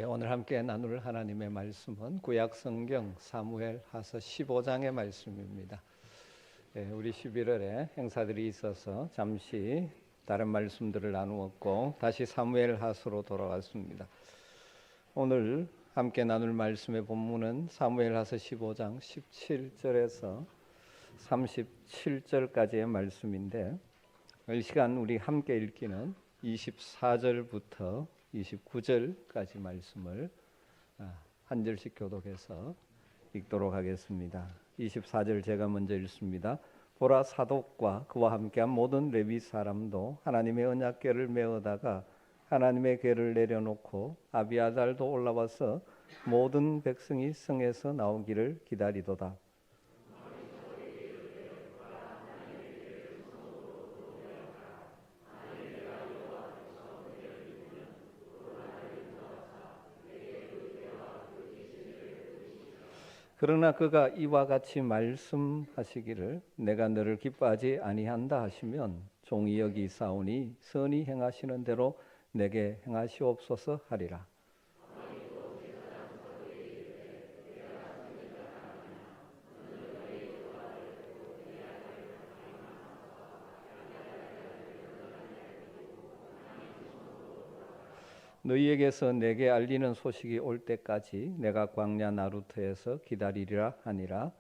오늘 함께 나눌 하나님의 말씀은 구약성경 사무엘하서 15장의 말씀입니다. 우리 11월에 행사들이 있어서 잠시 다른 말씀들을 나누었고 다시 사무엘하서로 돌아왔습니다. 오늘 함께 나눌 말씀의 본문은 사무엘하서 15장 17절에서 37절까지의 말씀인데, 이 시간 우리 함께 읽기는 24절부터 29절까지 말씀을 한 절씩 교독해서 읽도록 하겠습니다. 24절 제가 먼저 읽습니다. 보라, 사독과 그와 함께한 모든 레위 사람도 하나님의 언약궤를 메어다가 하나님의 궤를 내려놓고 아비아달도 올라와서 모든 백성이 성에서 나오기를 기다리도다. 그러나 그가 이와 같이 말씀하시기를 내가 너를 기뻐하지 아니한다 하시면 종이 여기사오니 선히 행하시는 대로 내게 행하시옵소서 하리라. 너희에게서 내게 알리는 소식이 올 때까지 내가 광야 나루터에서 기다리리라 하니라.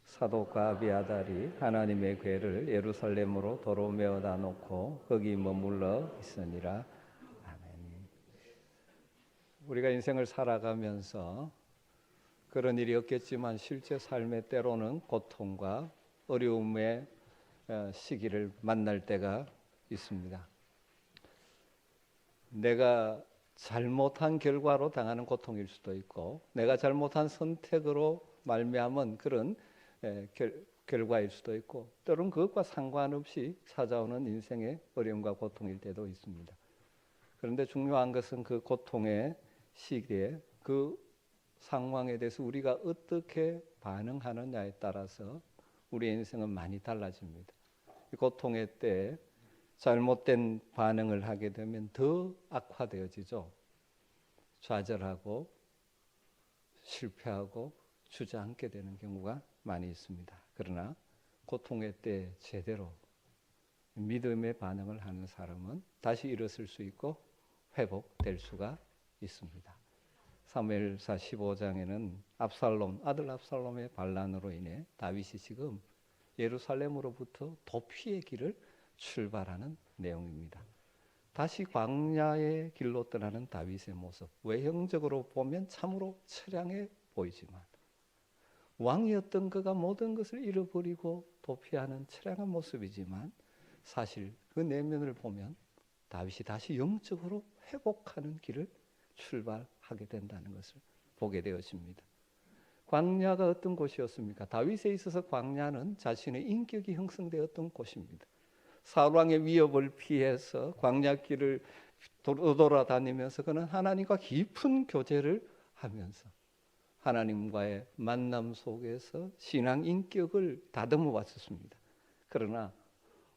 사독과 아비아달이 하나님의 궤를 예루살렘으로 도로 메어다 놓고 거기 머물러 있으니라. 아멘. 우리가 인생을 살아가면서 그런 일이 없겠지만 실제 삶의 때로는 고통과 어려움의 시기를 만날 때가 있습니다. 내가 잘못한 결과로 당하는 고통일 수도 있고, 내가 잘못한 선택으로 말미암은 그런 결과일 수도 있고, 때로는 그것과 상관없이 찾아오는 인생의 어려움과 고통일 때도 있습니다. 그런데 중요한 것은 그 고통의 시기에 그 상황에 대해서 우리가 어떻게 반응하느냐에 따라서 우리의 인생은 많이 달라집니다. 고통의 때에 잘못된 반응을 하게 되면 더 악화되어지죠. 좌절하고 실패하고 주저앉게 되는 경우가 많이 있습니다. 그러나 고통의 때 제대로 믿음의 반응을 하는 사람은 다시 일어설 수 있고 회복될 수가 있습니다. 사무엘사 15장에는 아들 압살롬의 반란으로 인해 다윗이 지금 예루살렘으로부터 도피의 길을 출발하는 내용입니다. 다시 광야의 길로 떠나는 다윗의 모습, 외형적으로 보면 참으로 처량해 보이지만 왕이었던 그가 모든 것을 잃어버리고 도피하는 처량한 모습이지만 사실 그 내면을 보면 다윗이 다시 영적으로 회복하는 길을 출발하게 된다는 것을 보게 되어집니다. 광야가 어떤 곳이었습니까? 다윗에 있어서 광야는 자신의 인격이 형성되었던 곳입니다. 사울왕의 위협을 피해서 광야길을 돌아다니면서 그는 하나님과 깊은 교제를 하면서 하나님과의 만남 속에서 신앙 인격을 다듬어 왔었습니다. 그러나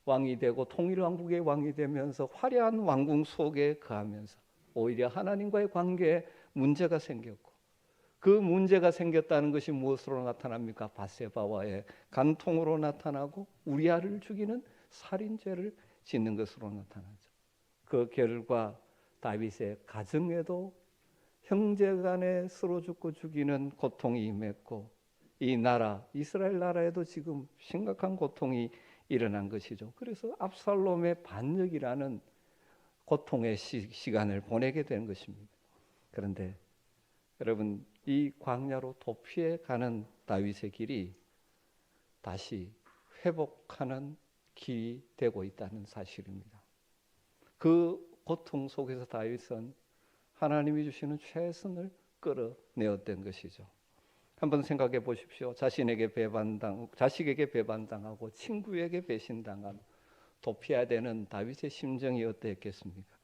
왕이 되고 통일왕국의 왕이 되면서 화려한 왕궁 속에 거하면서 오히려 하나님과의 관계에 문제가 생겼고, 그 문제가 생겼다는 것이 무엇으로 나타납니까? 밧세바와의 간통으로 나타나고 우리아를 죽이는 살인죄를 짓는 것으로 나타나죠. 그 결과 다윗의 가정에도 형제간에 서로 죽고 죽이는 고통이 임했고, 이 나라 이스라엘 나라에도 지금 심각한 고통이 일어난 것이죠. 그래서 압살롬의 반역이라는 고통의 시간을 보내게 된 것입니다. 그런데 여러분, 이 광야로 도피해 가는 다윗의 길이 다시 회복하는 길이 되고 있다는 사실입니다. 그 고통 속에서 다윗은 하나님이 주시는 최선을 끌어내었던 것이죠. 한번 생각해 보십시오. 자식에게 배반당하고 친구에게 배신당하고 도피해야 되는 다윗의 심정이 어땠겠습니까?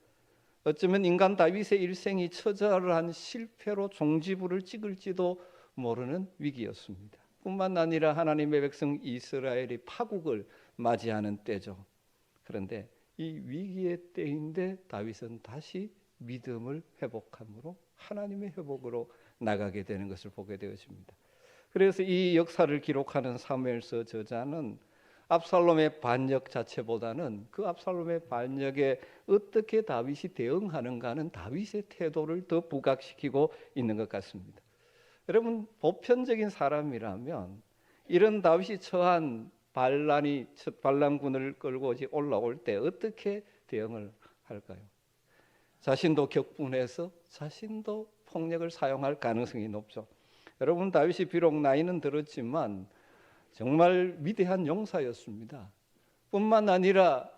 어쩌면 인간 다윗의 일생이 처절한 실패로 종지부를 찍을지도 모르는 위기였습니다. 뿐만 아니라 하나님의 백성 이스라엘이 파국을 맞이하는 때죠. 그런데 이 위기의 때인데 다윗은 다시 믿음을 회복함으로 하나님의 회복으로 나가게 되는 것을 보게 되어집니다. 그래서 이 역사를 기록하는 사무엘서 저자는 압살롬의 반역 자체보다는 그 압살롬의 반역에 어떻게 다윗이 대응하는가는 다윗의 태도를 더 부각시키고 있는 것 같습니다. 여러분, 보편적인 사람이라면 이런 다윗이 처한 반란군을 끌고 올라올 때 어떻게 대응을 할까요? 자신도 격분해서 자신도 폭력을 사용할 가능성이 높죠. 여러분, 다윗이 비록 나이는 들었지만 정말 위대한 용사였습니다. 뿐만 아니라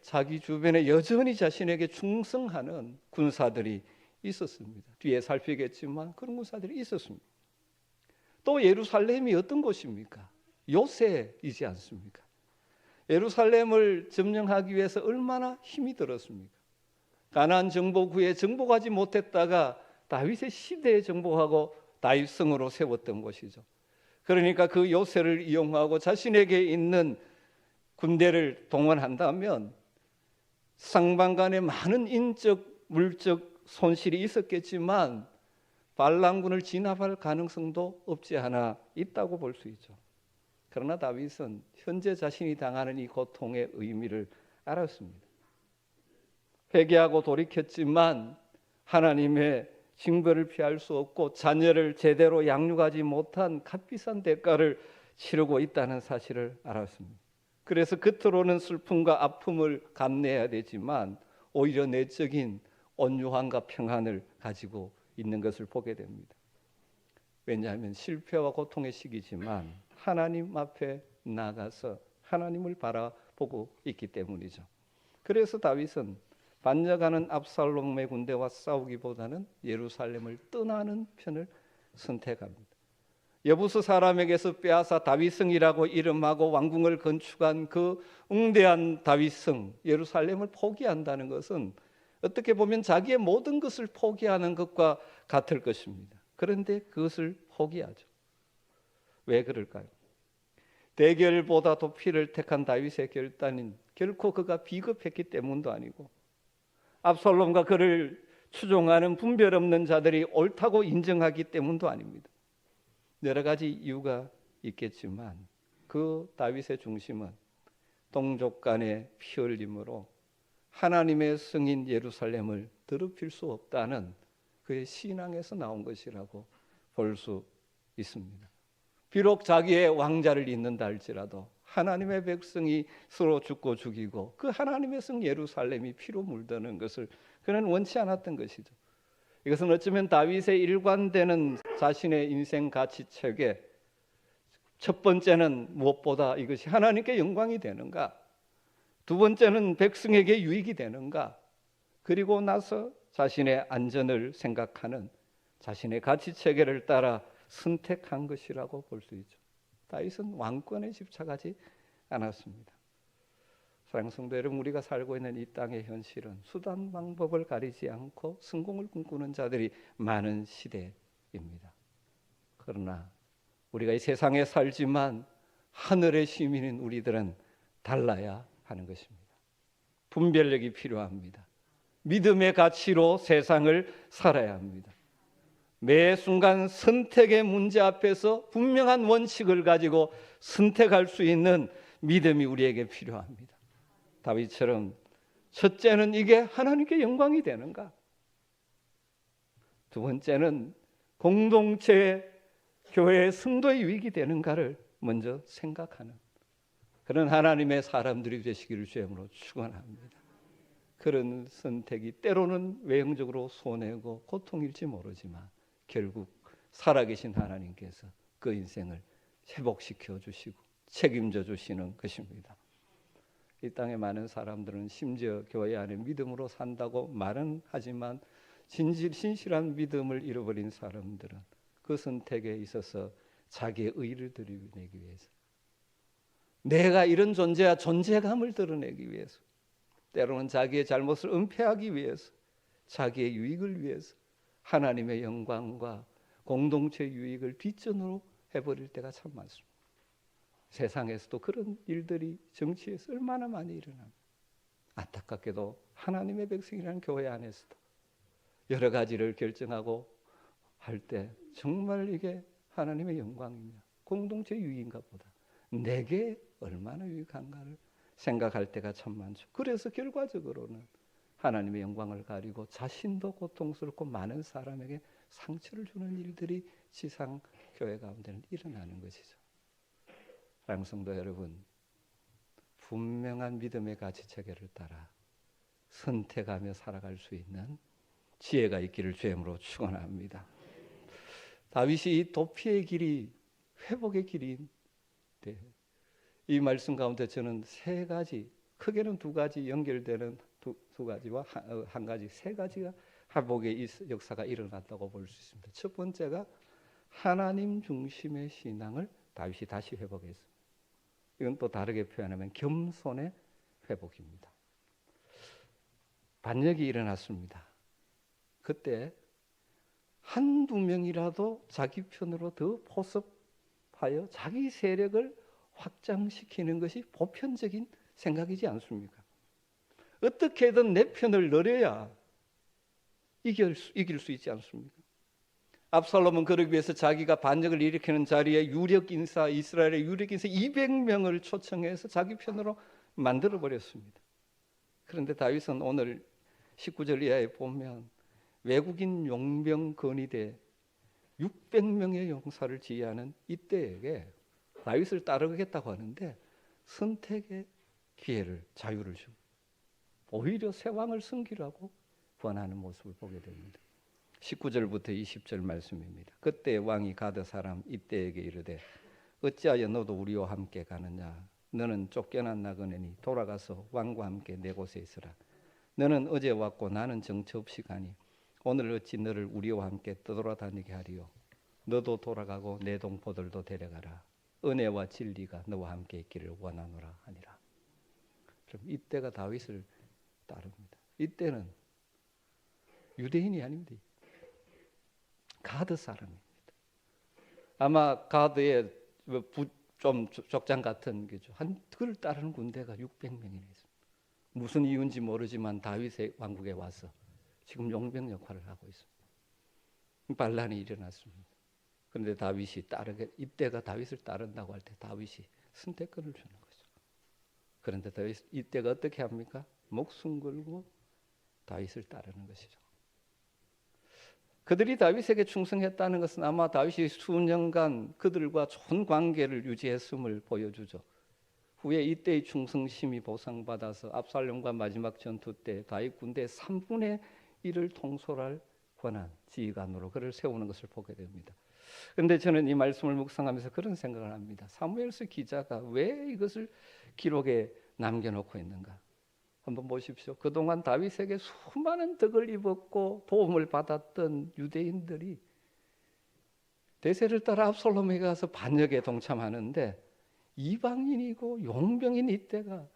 자기 주변에 여전히 자신에게 충성하는 군사들이 있었습니다. 뒤에 살피겠지만 그런 군사들이 있었습니다. 또 예루살렘이 어떤 곳입니까? 요새이지 않습니까? 예루살렘을 점령하기 위해서 얼마나 힘이 들었습니까? 가나안 정복 후에 정복하지 못했다가 다윗의 시대에 정복하고 다윗성으로 세웠던 곳이죠. 그러니까 그 요새를 이용하고 자신에게 있는 군대를 동원한다면 상방 간에 많은 인적, 물적 손실이 있었겠지만 반란군을 진압할 가능성도 없지 않아 있다고 볼 수 있죠. 그러나 다윗은 현재 자신이 당하는 이 고통의 의미를 알았습니다. 회개하고 돌이켰지만 하나님의 징벌을 피할 수 없고 자녀를 제대로 양육하지 못한 값비싼 대가를 치르고 있다는 사실을 알았습니다. 그래서 겉으로는 슬픔과 아픔을 감내해야 되지만 오히려 내적인 온유함과 평안을 가지고 있는 것을 보게 됩니다. 왜냐하면 실패와 고통의 시기지만 하나님 앞에 나가서 하나님을 바라보고 있기 때문이죠. 그래서 다윗은 반역하는 압살롬의 군대와 싸우기보다는 예루살렘을 떠나는 편을 선택합니다. 여부수 사람에게서 빼앗아 다윗성이라고 이름하고 왕궁을 건축한 그 웅대한 다윗성 예루살렘을 포기한다는 것은 어떻게 보면 자기의 모든 것을 포기하는 것과 같을 것입니다. 그런데 그것을 포기하죠. 왜 그럴까요? 대결보다 도피를 택한 다윗의 결단은 결코 그가 비겁했기 때문도 아니고 압살롬과 그를 추종하는 분별 없는 자들이 옳다고 인정하기 때문도 아닙니다. 여러 가지 이유가 있겠지만 그 다윗의 중심은 동족 간의 피 흘림으로 하나님의 성인 예루살렘을 더럽힐 수 없다는 그의 신앙에서 나온 것이라고 볼 수 있습니다. 비록 자기의 왕자를 잇는다 할지라도 하나님의 백성이 서로 죽고 죽이고 그 하나님의 성 예루살렘이 피로 물드는 것을 그는 원치 않았던 것이죠. 이것은 어쩌면 다윗의 일관되는 자신의 인생 가치책에 첫 번째는 무엇보다 이것이 하나님께 영광이 되는가, 두 번째는 백성에게 유익이 되는가, 그리고 나서 자신의 안전을 생각하는 자신의 가치체계를 따라 선택한 것이라고 볼 수 있죠. 다윗은 왕권에 집착하지 않았습니다. 사랑하는 성도 여러분, 우리가 살고 있는 이 땅의 현실은 수단 방법을 가리지 않고 성공을 꿈꾸는 자들이 많은 시대입니다. 그러나 우리가 이 세상에 살지만 하늘의 시민인 우리들은 달라야 하는 것입니다. 분별력이 필요합니다. 믿음의 가치로 세상을 살아야 합니다. 매 순간 선택의 문제 앞에서 분명한 원칙을 가지고 선택할 수 있는 믿음이 우리에게 필요합니다. 다윗처럼 첫째는 이게 하나님께 영광이 되는가? 두 번째는 공동체 교회의 성도의 유익이 되는가를 먼저 생각하는 그런 하나님의 사람들이 되시기를 주님으로 축원합니다. 그런 선택이 때로는 외형적으로 손해고 고통일지 모르지만 결국 살아계신 하나님께서 그 인생을 회복시켜 주시고 책임져 주시는 것입니다. 이 땅의 많은 사람들은 심지어 교회 안에 믿음으로 산다고 말은 하지만 신실한 믿음을 잃어버린 사람들은 그 선택에 있어서 자기의 의를 드러내기 위해서, 내가 이런 존재야 존재감을 드러내기 위해서, 때로는 자기의 잘못을 은폐하기 위해서, 자기의 유익을 위해서 하나님의 영광과 공동체 유익을 뒷전으로 해버릴 때가 참 많습니다. 세상에서도 그런 일들이 정치에서 얼마나 많이 일어납니다. 안타깝게도 하나님의 백성이라는 교회 안에서도 여러 가지를 결정하고 할 때 정말 이게 하나님의 영광이냐, 공동체 유익인가 보다, 내게 얼마나 유익한가를 생각할 때가 참 많죠. 그래서 결과적으로는 하나님의 영광을 가리고 자신도 고통스럽고 많은 사람에게 상처를 주는 일들이 지상 교회 가운데는 일어나는 것이죠. 사랑하는 성도 여러분, 분명한 믿음의 가치 체계를 따라 선택하며 살아갈 수 있는 지혜가 있기를 주님으로 축원합니다. 다윗이 이 도피의 길이 회복의 길인데, 이 말씀 가운데 저는 세 가지, 크게는 두 가지 연결되는 두 가지와 한 가지, 세 가지가 회복의 역사가 일어났다고 볼 수 있습니다. 첫 번째가 하나님 중심의 신앙을 다윗이 다시 회복했습니다. 이건 또 다르게 표현하면 겸손의 회복입니다. 반역이 일어났습니다. 그때 한두 명이라도 자기 편으로 더 포섭하여 자기 세력을 확장시키는 것이 보편적인 생각이지 않습니까? 어떻게든 내 편을 노려야 이길 수 있지 않습니까? 압살롬은 그러기 위해서 자기가 반역을 일으키는 자리에 유력 인사, 이스라엘의 유력 인사 200명을 초청해서 자기 편으로 만들어 버렸습니다. 그런데 다윗은 오늘 19절 이하에 보면 외국인 용병 건의대 600명의 용사를 지휘하는 이때에게 다윗을 따르겠다고 하는데 선택의 기회를, 자유를 주고 오히려 새 왕을 섬기라고 권하는 모습을 보게 됩니다. 19절부터 20절 말씀입니다. 그때 왕이 가드 사람 이때에게 이르되 어찌하여 너도 우리와 함께 가느냐? 너는 쫓겨난 나그네니 돌아가서 왕과 함께 내 곳에 있으라. 너는 어제 왔고 나는 정처 없이 가니 오늘 어찌 너를 우리와 함께 떠돌아다니게 하리요? 너도 돌아가고 내 동포들도 데려가라. 은혜와 진리가 너와 함께 있기를 원하노라 하니라. 그럼 이때가 다윗을 따릅니다. 이때는 유대인이 아닙니다. 가드 사람입니다. 아마 가드의 좀 족장 같은 게죠. 그를 따르는 군대가 600명이나 있습니다. 무슨 이유인지 모르지만 다윗의 왕국에 와서 지금 용병 역할을 하고 있습니다. 반란이 일어났습니다. 그런데 다윗이 이때가 다윗을 따른다고 할 때 다윗이 선택권을 주는 거죠. 그런데 다윗 이때가 어떻게 합니까? 목숨 걸고 다윗을 따르는 것이죠. 그들이 다윗에게 충성했다는 것은 아마 다윗이 수년간 그들과 좋은 관계를 유지했음을 보여주죠. 후에 이때의 충성심이 보상받아서 압살롬과 마지막 전투 때 다윗 군대의 3분의 1을 통솔할 권한, 지휘관으로 그를 세우는 것을 보게 됩니다. 그런데 저는 이 말씀을 묵상하면서 그런 생각을 합니다. 사무엘서 기자가 왜 이것을 기록에 남겨놓고 있는가? 한번 보십시오. 그동안 다윗에게 수많은 덕을 입었고 도움을 받았던 유대인들이 대세를 따라 압살롬에게 가서 반역에 동참하는데 이방인이고 용병인 이때가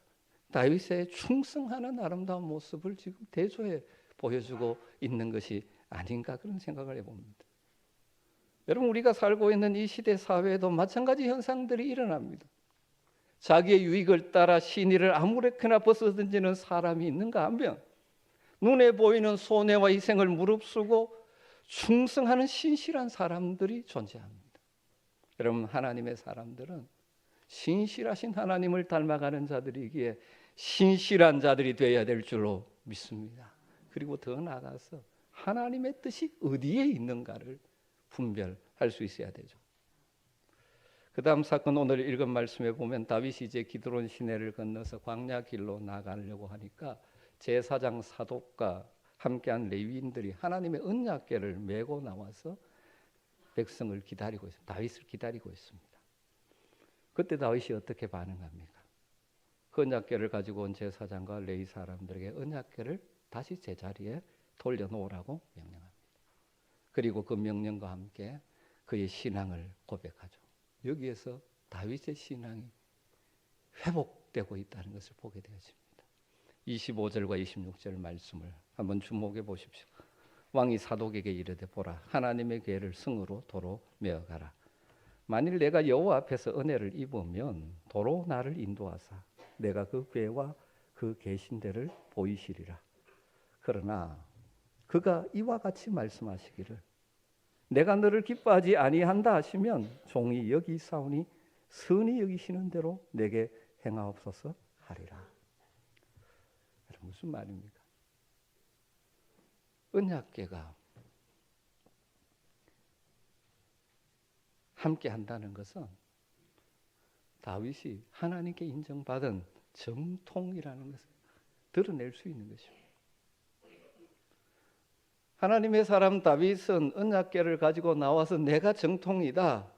다윗에 충성하는 아름다운 모습을 지금 대조해 보여주고 있는 것이 아닌가, 그런 생각을 해봅니다. 여러분, 우리가 살고 있는 이 시대 사회에도 마찬가지 현상들이 일어납니다. 자기의 유익을 따라 신의를 아무렇게나 벗어던지는 사람이 있는가 하면 눈에 보이는 손해와 희생을 무릅쓰고 충성하는 신실한 사람들이 존재합니다. 여러분, 하나님의 사람들은 신실하신 하나님을 닮아가는 자들이기에 신실한 자들이 되어야 될 줄로 믿습니다. 그리고 더 나아가서 하나님의 뜻이 어디에 있는가를 분별할 수 있어야 되죠. 그 다음 사건, 오늘 읽은 말씀에 보면 다윗이 이제 기드론 시내를 건너서 광야 길로 나가려고 하니까 제사장 사독과 함께한 레위인들이 하나님의 언약궤를 메고 나와서 백성을 기다리고 있습니다. 다윗을 기다리고 있습니다. 그때 다윗이 어떻게 반응합니까? 그 언약궤를 가지고 온 제사장과 레위 사람들에게 언약궤를 다시 제자리에 돌려놓으라고 명령합니다. 그리고 그 명령과 함께 그의 신앙을 고백하죠. 여기에서 다윗의 신앙이 회복되고 있다는 것을 보게 되어집니다. 25절과 26절 말씀을 한번 주목해 보십시오. 왕이 사독에게 이르되 보라, 하나님의 궤를 성으로 도로 메어가라. 만일 내가 여호와 앞에서 은혜를 입으면 도로 나를 인도하사 내가 그 궤와 그 계신 데를 보이시리라. 그러나 그가 이와 같이 말씀하시기를 내가 너를 기뻐하지 아니한다 하시면 종이 여기 있사오니 선히 여기시는 대로 내게 행하옵소서 하리라. 무슨 말입니까? 언약궤가 함께 한다는 것은 다윗이 하나님께 인정받은 정통이라는 것을 드러낼 수 있는 것입니다. 하나님의 사람 다윗은 언약궤를 가지고 나와서 내가 정통이다,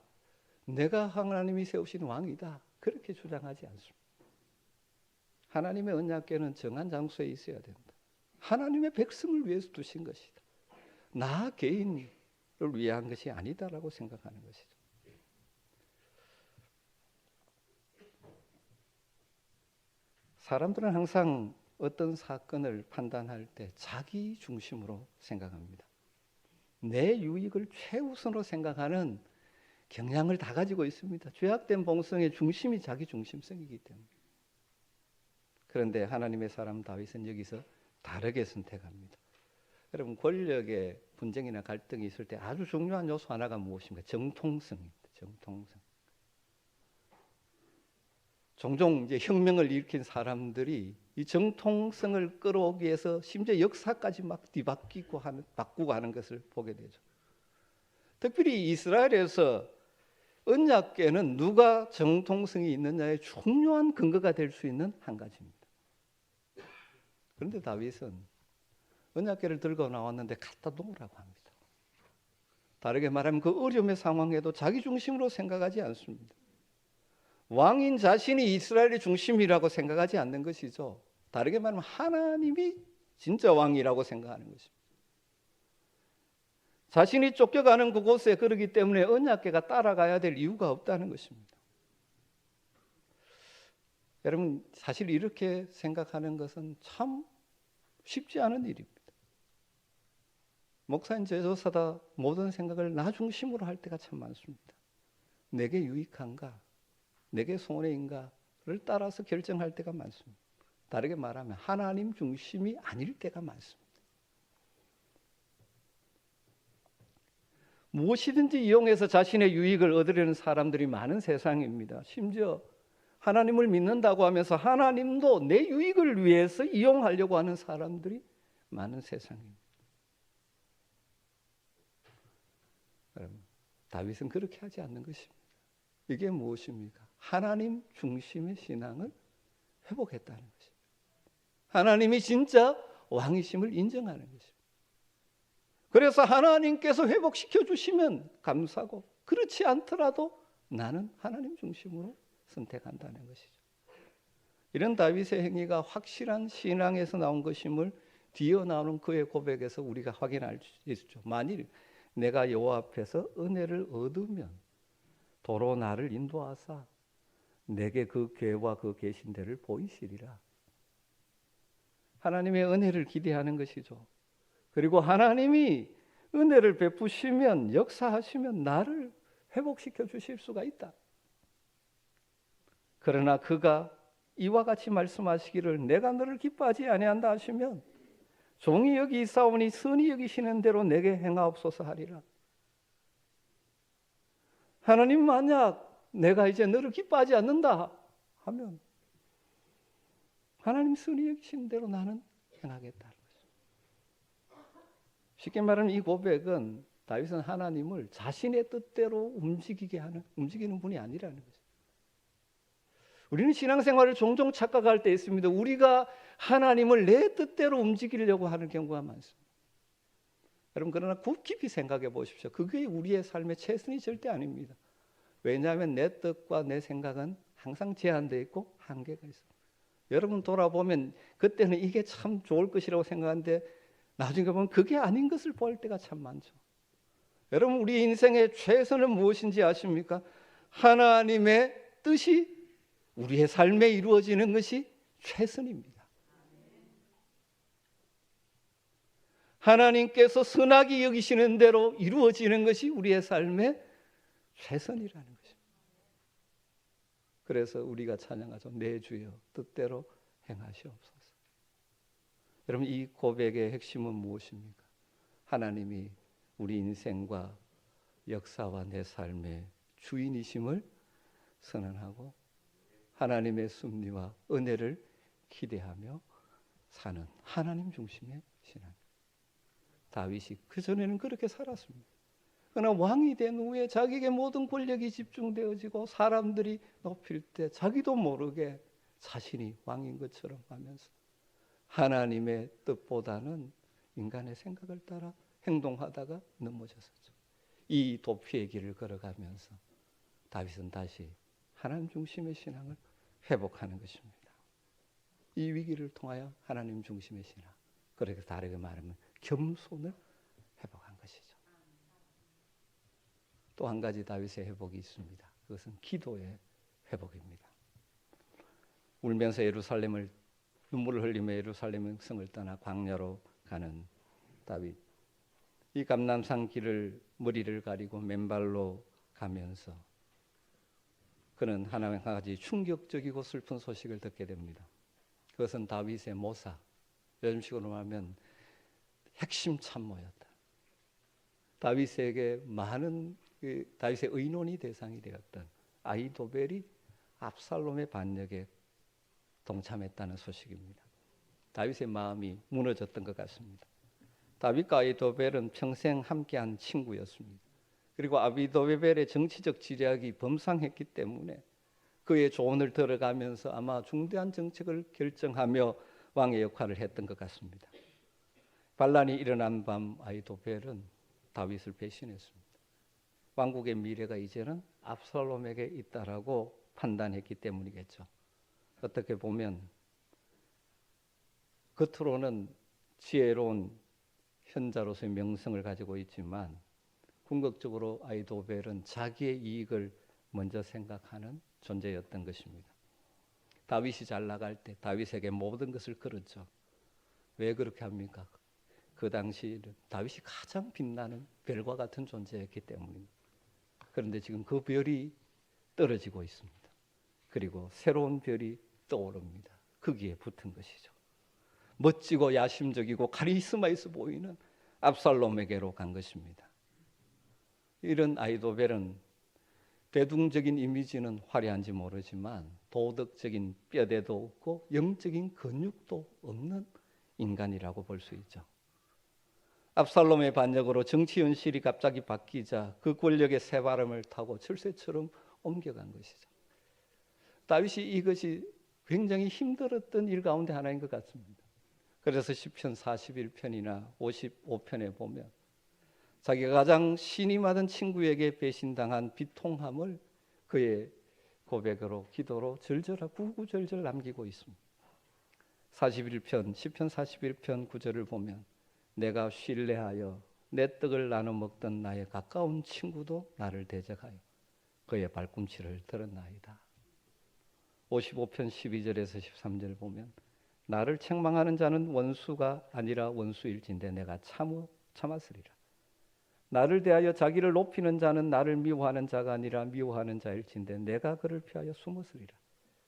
내가 하나님이 세우신 왕이다, 그렇게 주장하지 않습니다. 하나님의 언약궤는 정한 장소에 있어야 된다. 하나님의 백성을 위해서 두신 것이다. 나 개인을 위한 것이 아니다라고 생각하는 것이죠. 사람들은 항상 어떤 사건을 판단할 때 자기 중심으로 생각합니다. 내 유익을 최우선으로 생각하는 경향을 다 가지고 있습니다. 죄악된 본성의 중심이 자기 중심성이기 때문에. 그런데 하나님의 사람 다윗은 여기서 다르게 선택합니다. 여러분, 권력의 분쟁이나 갈등이 있을 때 아주 중요한 요소 하나가 무엇입니까? 정통성입니다. 정통성. 종종 이제 혁명을 일으킨 사람들이 이 정통성을 끌어오기 위해서 심지어 역사까지 막 뒤바꾸고 하는 것을 보게 되죠. 특별히 이스라엘에서 언약궤는 누가 정통성이 있느냐의 중요한 근거가 될 수 있는 한 가지입니다. 그런데 다윗은 언약궤를 들고 나왔는데 갖다 놓으라고 합니다. 다르게 말하면 그 어려움의 상황에도 자기 중심으로 생각하지 않습니다. 왕인 자신이 이스라엘의 중심이라고 생각하지 않는 것이죠. 다르게 말하면 하나님이 진짜 왕이라고 생각하는 것입니다. 자신이 쫓겨가는 그곳에 그러기 때문에 언약궤가 따라가야 될 이유가 없다는 것입니다. 여러분, 사실 이렇게 생각하는 것은 참 쉽지 않은 일입니다. 목사인 제조사다 모든 생각을 나 중심으로 할 때가 참 많습니다. 내게 유익한가, 내게 손해인가를 따라서 결정할 때가 많습니다. 다르게 말하면 하나님 중심이 아닐 때가 많습니다. 무엇이든지 이용해서 자신의 유익을 얻으려는 사람들이 많은 세상입니다. 심지어 하나님을 믿는다고 하면서 하나님도 내 유익을 위해서 이용하려고 하는 사람들이 많은 세상입니다. 여러분, 다윗은 그렇게 하지 않는 것입니다. 이게 무엇입니까? 하나님 중심의 신앙을 회복했다는 것입니다. 하나님이 진짜 왕이심을 인정하는 것입니다. 그래서 하나님께서 회복시켜 주시면 감사하고, 그렇지 않더라도 나는 하나님 중심으로 선택한다는 것이죠. 이런 다윗의 행위가 확실한 신앙에서 나온 것임을 뒤에 나오는 그의 고백에서 우리가 확인할 수 있죠. 만일 내가 여호와 앞에서 은혜를 얻으면 도로 나를 인도하사 내게 그 궤와 그 계신 데를 보이시리라. 하나님의 은혜를 기대하는 것이죠. 그리고 하나님이 은혜를 베푸시면, 역사하시면 나를 회복시켜 주실 수가 있다. 그러나 그가 이와 같이 말씀하시기를 내가 너를 기뻐하지 아니한다 하시면 종이 여기 있사오니 선히 여기시는 대로 내게 행하옵소서 하리라. 하나님, 만약 내가 이제 너를 기뻐하지 않는다 하면 하나님 선히 여기시는 대로 나는 행하겠다. 쉽게 말하면 이 고백은 다윗은 하나님을 자신의 뜻대로 움직이는 분이 아니라는 거죠. 우리는 신앙생활을 종종 착각할 때 있습니다. 우리가 하나님을 내 뜻대로 움직이려고 하는 경우가 많습니다. 여러분, 그러나 깊이 생각해 보십시오. 그게 우리의 삶의 최선이 절대 아닙니다. 왜냐하면 내 뜻과 내 생각은 항상 제한되어 있고 한계가 있습니다. 여러분 돌아보면 그때는 이게 참 좋을 것이라고 생각하는데 나중에 보면 그게 아닌 것을 볼 때가 참 많죠. 여러분, 우리 인생의 최선은 무엇인지 아십니까? 하나님의 뜻이 우리의 삶에 이루어지는 것이 최선입니다. 하나님께서 선하게 여기시는 대로 이루어지는 것이 우리의 삶의 최선이라는 것입니다. 그래서 우리가 찬양하죠. 내 주여 뜻대로 행하시옵소서. 여러분, 이 고백의 핵심은 무엇입니까? 하나님이 우리 인생과 역사와 내 삶의 주인이심을 선언하고 하나님의 섭리와 은혜를 기대하며 사는 하나님 중심의 신앙. 다윗이 그전에는 그렇게 살았습니다. 그러나 왕이 된 후에 자기에게 모든 권력이 집중되어지고 사람들이 높일 때 자기도 모르게 자신이 왕인 것처럼 하면서 하나님의 뜻보다는 인간의 생각을 따라 행동하다가 넘어졌었죠. 이 도피의 길을 걸어가면서 다윗은 다시 하나님 중심의 신앙을 회복하는 것입니다. 이 위기를 통하여 하나님 중심의 신앙, 그렇게 다르게 말하면 겸손을 회복한 것이죠. 또 한 가지 다윗의 회복이 있습니다. 그것은 기도의 회복입니다. 울면서 예루살렘을 눈물을 흘리며 예루살렘 성을 떠나 광야로 가는 다윗. 이 감람산 길을 머리를 가리고 맨발로 가면서 그는 한 가지 충격적이고 슬픈 소식을 듣게 됩니다. 그것은 다윗의 모사, 요즘식으로 말하면 핵심 참모였다. 다윗에게 많은 다윗의 의논이 대상이 되었던 아히도벨이 압살롬의 반역에 동참했다는 소식입니다. 다윗의 마음이 무너졌던 것 같습니다. 다윗과 아히도벨은 평생 함께한 친구였습니다. 그리고 아히도벨의 정치적 지략이 범상했기 때문에 그의 조언을 들어가면서 아마 중대한 정책을 결정하며 왕의 역할을 했던 것 같습니다. 반란이 일어난 밤 아히도벨은 다윗을 배신했습니다. 왕국의 미래가 이제는 압살롬에게 있다라고 판단했기 때문이겠죠. 어떻게 보면 겉으로는 지혜로운 현자로서의 명성을 가지고 있지만 궁극적으로 아히도벨은 자기의 이익을 먼저 생각하는 존재였던 것입니다. 다윗이 잘 나갈 때 다윗에게 모든 것을 걸었죠. 왜 그렇게 합니까? 그 당시에는 다윗이 가장 빛나는 별과 같은 존재였기 때문입니다. 그런데 지금 그 별이 떨어지고 있습니다. 그리고 새로운 별이 떠오릅니다. 거기에 붙은 것이죠. 멋지고 야심적이고 카리스마 있어 보이는 압살롬에게로 간 것입니다. 이런 아히도벨은 대중적인 이미지는 화려한지 모르지만 도덕적인 뼈대도 없고 영적인 근육도 없는 인간이라고 볼 수 있죠. 압살롬의 반역으로 정치 현실이 갑자기 바뀌자 그 권력의 새바람을 타고 철새처럼 옮겨간 것이죠. 다윗이 이것이 굉장히 힘들었던 일 가운데 하나인 것 같습니다. 그래서 시편 41편이나 55편에 보면 자기가 가장 신임하던 친구에게 배신당한 비통함을 그의 고백으로 기도로 절절하고 구구절절 남기고 있습니다. 41편 시편 41편 9절을 보면 내가 신뢰하여 내 떡을 나눠 먹던 나의 가까운 친구도 나를 대적하여 그의 발꿈치를 들었나이다. 55편 12절에서 13절 보면 나를 책망하는 자는 원수가 아니라 원수일진데 내가 참았으리라. 나를 대하여 자기를 높이는 자는 나를 미워하는 자가 아니라 미워하는 자일진데 내가 그를 피하여 숨었으리라.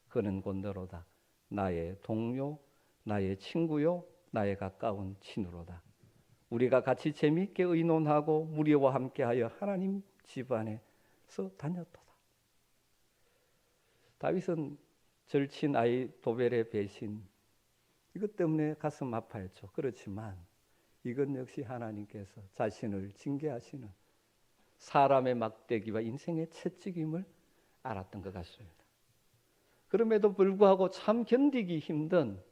그는 곧 너로다. 나의 동료, 나의 친구요, 나의 가까운 친구로다. 우리가 같이 재미있게 의논하고 무리와 함께하여 하나님 집안에서 다녔도다. 다윗은 절친 아히도벨의 배신 이것 때문에 가슴 아파했죠. 그렇지만 이것 역시 하나님께서 자신을 징계하시는 사람의 막대기와 인생의 채찍임을 알았던 것 같습니다. 그럼에도 불구하고 참 견디기 힘든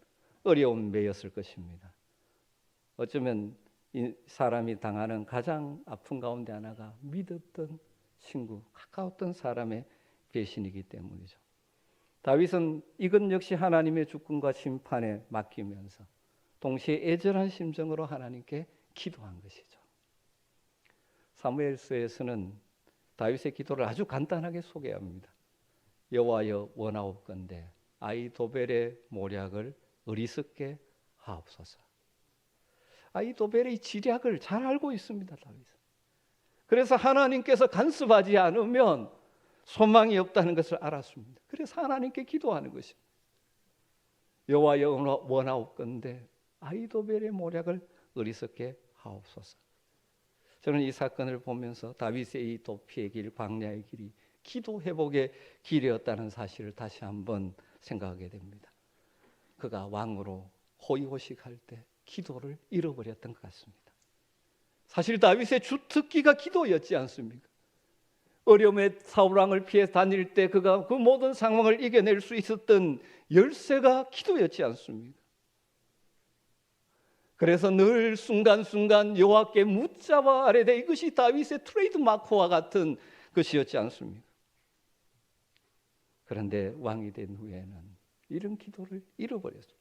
어려운 매였을 것입니다. 어쩌면 사람이 당하는 가장 아픈 가운데 하나가 믿었던 친구, 가까웠던 사람의 배신이기 때문이죠. 다윗은 이것 역시 하나님의 주권과 심판에 맡기면서 동시에 애절한 심정으로 하나님께 기도한 것이죠. 사무엘서에서는 다윗의 기도를 아주 간단하게 소개합니다. 여호와여 원하옵건대 아히도벨의 모략을 어리석게 하옵소서. 아히도벨의 지략을 잘 알고 있습니다. 다윗은. 그래서 하나님께서 간섭하지 않으면 소망이 없다는 것을 알았습니다. 그래서 하나님께 기도하는 것입니다. 여호와여 원하옵건대 아히도벨의 모략을 어리석게 하옵소서. 저는 이 사건을 보면서 다윗의 이 도피의 길, 광야의 길이 기도 회복의 길이었다는 사실을 다시 한번 생각하게 됩니다. 그가 왕으로 호의호식할 때 기도를 잃어버렸던 것 같습니다. 사실 다윗의 주특기가 기도였지 않습니까? 어려움에 사울왕을 피해 다닐 때 그가 그 모든 상황을 이겨낼 수 있었던 열쇠가 기도였지 않습니까? 그래서 늘 순간순간 여호와께 묻자와 아뢰되, 이것이 다윗의 트레이드 마크와 같은 것이었지 않습니까? 그런데 왕이 된 후에는 이런 기도를 잃어버렸어요.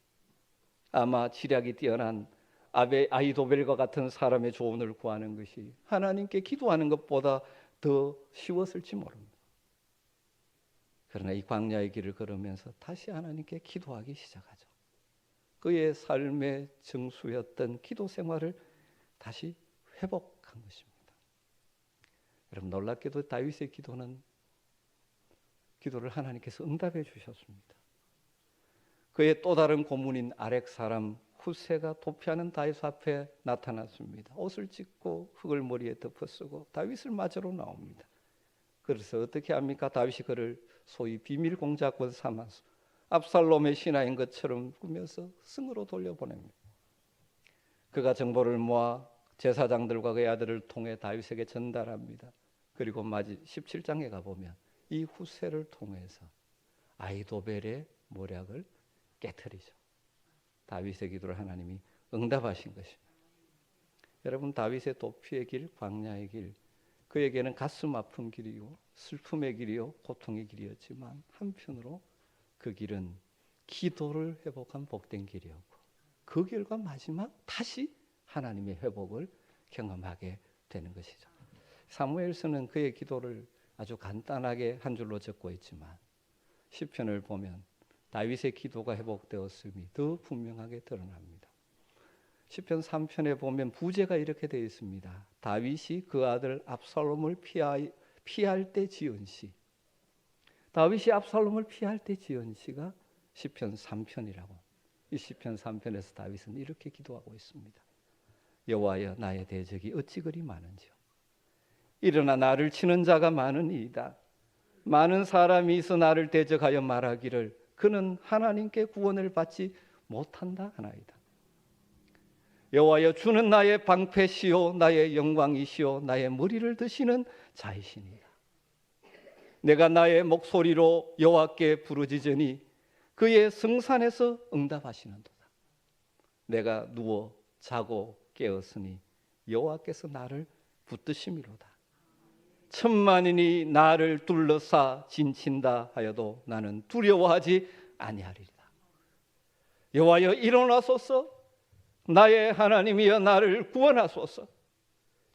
아마 지략이 뛰어난 아히도벨과 같은 사람의 조언을 구하는 것이 하나님께 기도하는 것보다 더 쉬웠을지 모릅니다. 그러나 이 광야의 길을 걸으면서 다시 하나님께 기도하기 시작하죠. 그의 삶의 정수였던 기도 생활을 다시 회복한 것입니다. 여러분, 놀랍게도 다윗의 기도를 하나님께서 응답해 주셨습니다. 그의 또 다른 고문인 아렉 사람 후세가 도피하는 다윗 앞에 나타났습니다. 옷을 찢고 흙을 머리에 덮어쓰고 다윗을 맞으러 나옵니다. 그래서 어떻게 합니까? 다윗이 그를 소위 비밀 공작원 삼아서 압살롬의 신하인 것처럼 꾸며서 승으로 돌려보냅니다. 그가 정보를 모아 제사장들과 그의 아들을 통해 다윗에게 전달합니다. 그리고 마지 17장에 가보면 이 후세를 통해서 아히도벨의 모략을 깨트리죠. 다윗의 기도를 하나님이 응답하신 것입니다. 여러분, 다윗의 도피의 길, 광야의 길, 그에게는 가슴 아픈 길이요, 슬픔의 길이요, 고통의 길이었지만 한편으로 그 길은 기도를 회복한 복된 길이었고, 그 결과 마지막 다시 하나님의 회복을 경험하게 되는 것이죠. 사무엘서는 그의 기도를 아주 간단하게 한 줄로 적고 있지만 시편을 보면 다윗의 기도가 회복되었음이 더 분명하게 드러납니다. 시편 3편에 보면 부제가 이렇게 되어 있습니다. 다윗이 그 아들 압살롬을 피할 때 지은 시. 다윗이 압살롬을 피할 때 지은 시가 시편 3편이라고. 이 시편 3편에서 다윗은 이렇게 기도하고 있습니다. 여호와여, 나의 대적이 어찌 그리 많은지요. 일어나 나를 치는 자가 많으니이다. 많은 사람이 있어 나를 대적하여 말하기를 그는 하나님께 구원을 받지 못한다 하나이다. 여호와여, 주는 나의 방패시요 나의 영광이시요 나의 머리를 드시는 자이시니라. 내가 나의 목소리로 여호와께 부르짖으니 그의 성산에서 응답하시는도다. 내가 누워 자고 깨었으니 여호와께서 나를 붙드심이로다. 천만인이 나를 둘러싸 진친다 하여도 나는 두려워하지 아니하리라. 여호와여, 일어나소서. 나의 하나님이여, 나를 구원하소서.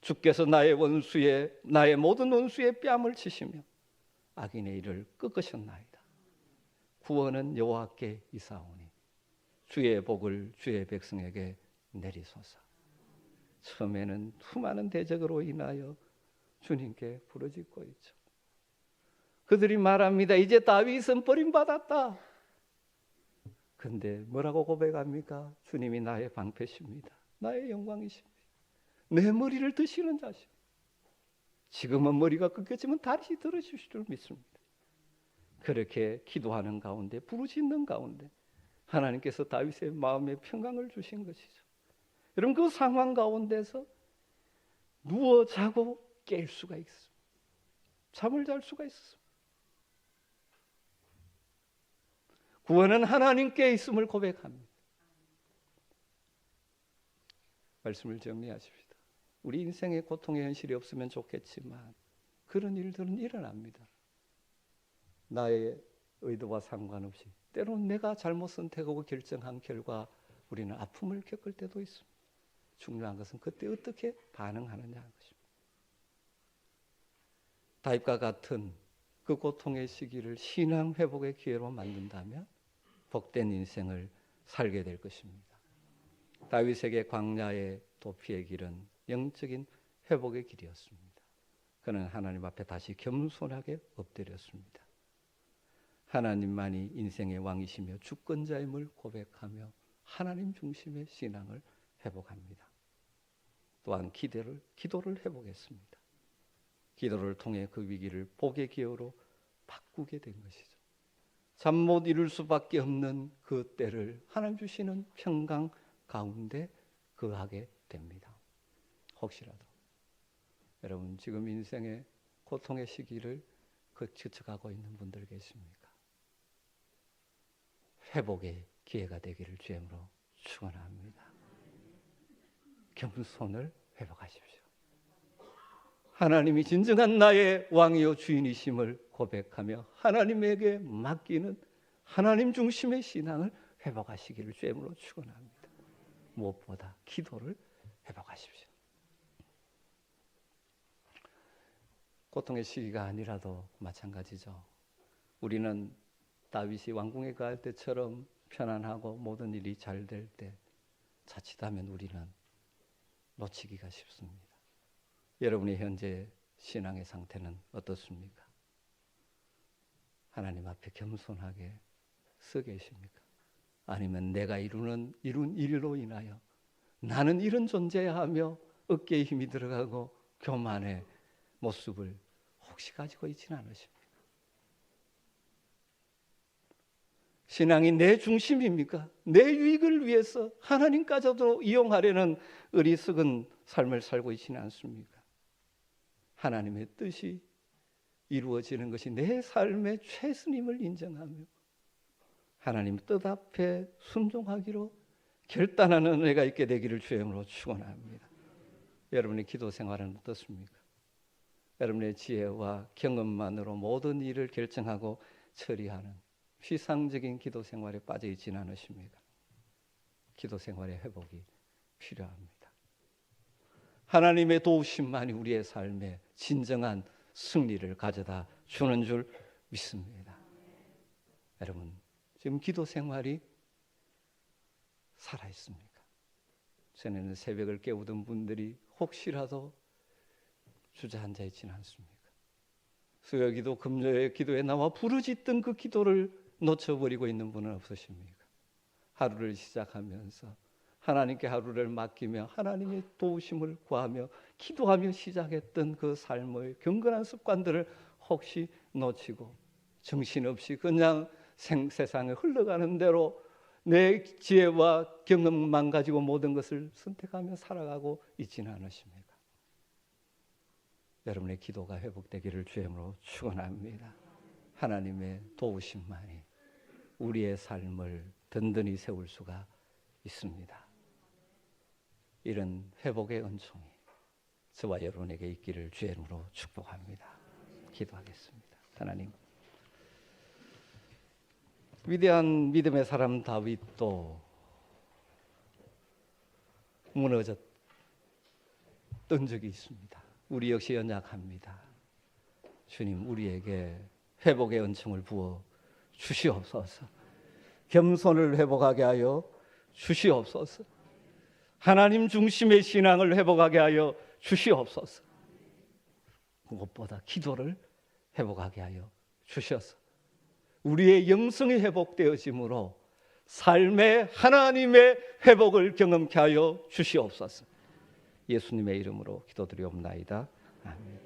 주께서 나의 모든 원수의 뺨을 치시며 악인의 일을 꺾으셨나이다. 구원은 여호와께 있사오니 주의 복을 주의 백성에게 내리소서. 처음에는 수많은 대적으로 인하여 주님께 부르짖고 있죠. 그들이 말합니다. 이제 다윗은 버림받았다. 근데 뭐라고 고백합니까? 주님이 나의 방패십니다. 나의 영광이십니다. 내 머리를 드시는 자십니다. 지금은 머리가 꺾였지만 다시 들어주실 줄 믿습니다. 그렇게 기도하는 가운데, 부르짖는 가운데 하나님께서 다윗의 마음에 평강을 주신 것이죠. 여러분, 그 상황 가운데서 누워 자고 깰 수가 있습니다. 잠을 잘 수가 있습니다. 구원은 하나님께 있음을 고백합니다. 말씀을 정리하십시다. 우리 인생에 고통의 현실이 없으면 좋겠지만 그런 일들은 일어납니다. 나의 의도와 상관없이 때로는 내가 잘못 선택하고 결정한 결과 우리는 아픔을 겪을 때도 있습니다. 중요한 것은 그때 어떻게 반응하느냐 하는 것입니다. 다윗과 같은 그 고통의 시기를 신앙 회복의 기회로 만든다면 복된 인생을 살게 될 것입니다. 다윗에게 광야의 도피의 길은 영적인 회복의 길이었습니다. 그는 하나님 앞에 다시 겸손하게 엎드렸습니다. 하나님만이 인생의 왕이시며 주권자임을 고백하며 하나님 중심의 신앙을 회복합니다. 또한 기도를 해보겠습니다. 기도를 통해 그 위기를 복의 기회로 바꾸게 된 것이죠. 잠 못 이룰 수밖에 없는 그 때를 하나님 주시는 평강 가운데 거하게 됩니다. 혹시라도 여러분 지금 인생의 고통의 시기를 지쳐가고 있는 분들 계십니까? 회복의 기회가 되기를 주님으로 축원합니다. 겸손을 회복하십시오. 하나님이 진정한 나의 왕이요 주인이심을 고백하며 하나님에게 맡기는 하나님 중심의 신앙을 회복하시기를 주님으로 축원합니다. 무엇보다 기도를 회복하십시오. 고통의 시기가 아니라도 마찬가지죠. 우리는 다윗이 왕궁에 갈 때처럼 편안하고 모든 일이 잘 될 때 자칫하면 우리는 놓치기가 쉽습니다. 여러분의 현재 신앙의 상태는 어떻습니까? 하나님 앞에 겸손하게 서 계십니까? 아니면 내가 이룬 일로 인하여 나는 이런 존재야 하며 어깨에 힘이 들어가고 교만의 모습을 혹시 가지고 있지는 않으십니까? 신앙이 내 중심입니까? 내 유익을 위해서 하나님까지도 이용하려는 어리석은 삶을 살고 있지는 않습니까? 하나님의 뜻이 이루어지는 것이 내 삶의 최선임을 인정하며 하나님 뜻 앞에 순종하기로 결단하는 은혜가 있게 되기를 주님으로 축원합니다. 여러분의 기도 생활은 어떻습니까? 여러분의 지혜와 경험만으로 모든 일을 결정하고 처리하는 피상적인 기도 생활에 빠져 있지는 않으십니까? 기도 생활의 회복이 필요합니다. 하나님의 도우심만이 우리의 삶에 진정한 승리를 가져다 주는 줄 믿습니다. 여러분, 지금 기도 생활이 살아 있습니까? 전에는 새벽을 깨우던 분들이 혹시라도 주저앉아 있지는 않습니까? 수요기도 금요일 기도에 나와 부르짖던 그 기도를 놓쳐버리고 있는 분은 없으십니까? 하루를 시작하면서 하나님께 하루를 맡기며 하나님의 도우심을 구하며 기도하며 시작했던 그 삶의 경건한 습관들을 혹시 놓치고 정신없이 그냥 세상에 흘러가는 대로 내 지혜와 경험만 가지고 모든 것을 선택하며 살아가고 있지는 않으십니까? 여러분의 기도가 회복되기를 주님으로 축원합니다. 하나님의 도우심만이 우리의 삶을 든든히 세울 수가 있습니다. 이런 회복의 은총이 저와 여러분에게 있기를 주의 이름으로 축복합니다. 기도하겠습니다. 하나님, 위대한 믿음의 사람 다윗도 무너졌던 적이 있습니다. 우리 역시 연약합니다. 주님, 우리에게 회복의 은총을 부어 주시옵소서. 겸손을 회복하게 하여 주시옵소서. 하나님 중심의 신앙을 회복하게 하여 주시옵소서. 무엇보다 기도를 회복하게 하여 주셔서 우리의 영성이 회복되어짐으로 삶의 하나님의 회복을 경험케 하여 주시옵소서. 예수님의 이름으로 기도드리옵나이다. 아멘.